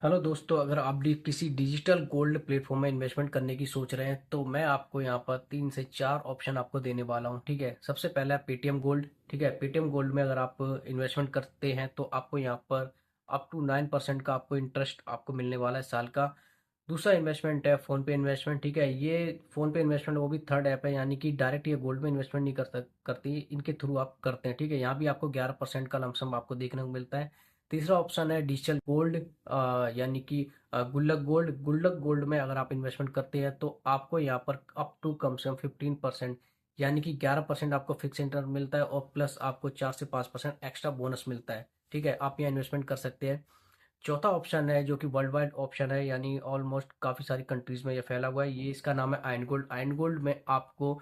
Hello दोस्तों, अगर आप भी किसी डिजिटल गोल्ड प्लेटफॉर्म में इन्वेस्टमेंट करने की सोच रहे हैं तो मैं आपको यहाँ पर 3 से 4 ऑप्शन आपको देने वाला हूँ। ठीक है, सबसे पहला है पेटीएम गोल्ड। ठीक है, पेटीएम गोल्ड में अगर आप इन्वेस्टमेंट करते हैं तो आपको यहाँ पर अप टू 9% का आपको इंटरेस्ट आपको मिलने वाला है साल का। दूसरा इन्वेस्टमेंट है फोन पे इन्वेस्टमेंट। ठीक है, ये फोन पे इन्वेस्टमेंट वो भी थर्ड ऐप है, यानी कि डायरेक्ट ये गोल्ड में इन्वेस्टमेंट नहीं करती, इनके थ्रू आप करते हैं। ठीक है, यहाँ भी आपको 11% का लमसम आपको देखने को मिलता है। तीसरा ऑप्शन है डिजिटल गोल्ड, यानी कि गुल्लक गोल्ड। गुल्लक गोल्ड में अगर आप इन्वेस्टमेंट करते हैं तो आपको यहाँ पर अप टू कम से कम 15%, यानी कि 11% आपको फिक्स इंटरेस्ट मिलता है और प्लस आपको 4 से 5% एक्स्ट्रा बोनस मिलता है। ठीक है, आप यहाँ इन्वेस्टमेंट कर सकते हैं। चौथा ऑप्शन है जो कि वर्ल्ड वाइड ऑप्शन है, यानी ऑलमोस्ट काफ़ी सारी कंट्रीज में ये फैला हुआ है। ये इसका नाम है आयन गोल्ड। आयन गोल्ड में आपको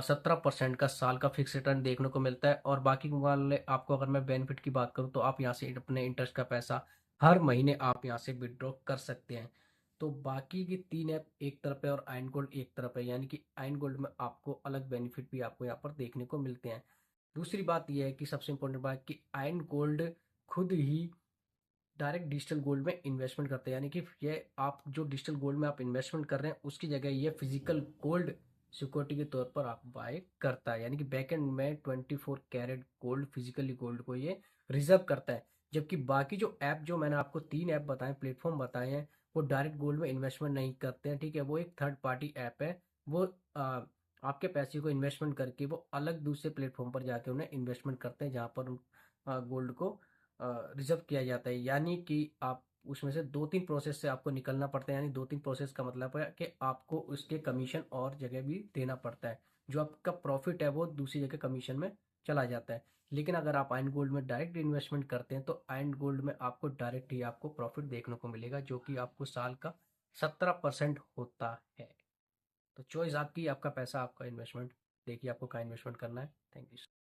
17% का साल का फिक्स रिटर्न देखने को मिलता है, और बाकी वाले आपको अगर मैं बेनिफिट की बात करूँ तो आप यहाँ से अपने इंटरेस्ट का पैसा हर महीने आप यहाँ से विड्रॉ कर सकते हैं। तो बाकी की तीन ऐप एक तरफ है और आयन गोल्ड एक तरफ है, यानी कि आयन गोल्ड में आपको अलग बेनिफिट भी आपको यहाँ पर देखने को मिलते हैं। दूसरी बात यह है कि सबसे इंपॉर्टेंट बात कि आयन गोल्ड खुद ही डायरेक्ट डिजिटल गोल्ड में इन्वेस्टमेंट करते हैं, यानी कि ये आप जो डिजिटल गोल्ड में आप इन्वेस्टमेंट कर रहे हैं उसकी जगह ये फिजिकल गोल्ड सिक्योरिटी के तौर पर आप बाय करता है, यानी कि बैक एंड में 24 कैरेट गोल्ड फिजिकली गोल्ड को ये रिजर्व करता है। जबकि बाकी जो ऐप, जो मैंने आपको तीन ऐप बताए, प्लेटफॉर्म बताए हैं, वो डायरेक्ट गोल्ड में इन्वेस्टमेंट नहीं करते हैं। ठीक है, वो एक थर्ड पार्टी ऐप है। वो आपके पैसे को इन्वेस्टमेंट करके वो अलग दूसरे प्लेटफॉर्म पर जाके उन्हें इन्वेस्टमेंट करते हैं, जहाँ पर गोल्ड को रिजर्व किया जाता है। यानी कि आप उसमें से 2-3 प्रोसेस से आपको निकलना पड़ता है, यानी 2-3 प्रोसेस का मतलब है कि आपको उसके कमीशन और जगह भी देना पड़ता है। जो आपका प्रॉफिट है वो दूसरी जगह कमीशन में चला जाता है। लेकिन अगर आप आयन गोल्ड में डायरेक्ट इन्वेस्टमेंट करते हैं तो आयन गोल्ड में आपको डायरेक्ट ही आपको प्रॉफिट देखने को मिलेगा, जो कि आपको साल का 17% होता है। तो चॉइस आपकी, आपका पैसा, आपका इन्वेस्टमेंट, देखिए आपको कहाँ इन्वेस्टमेंट करना है। Thank you.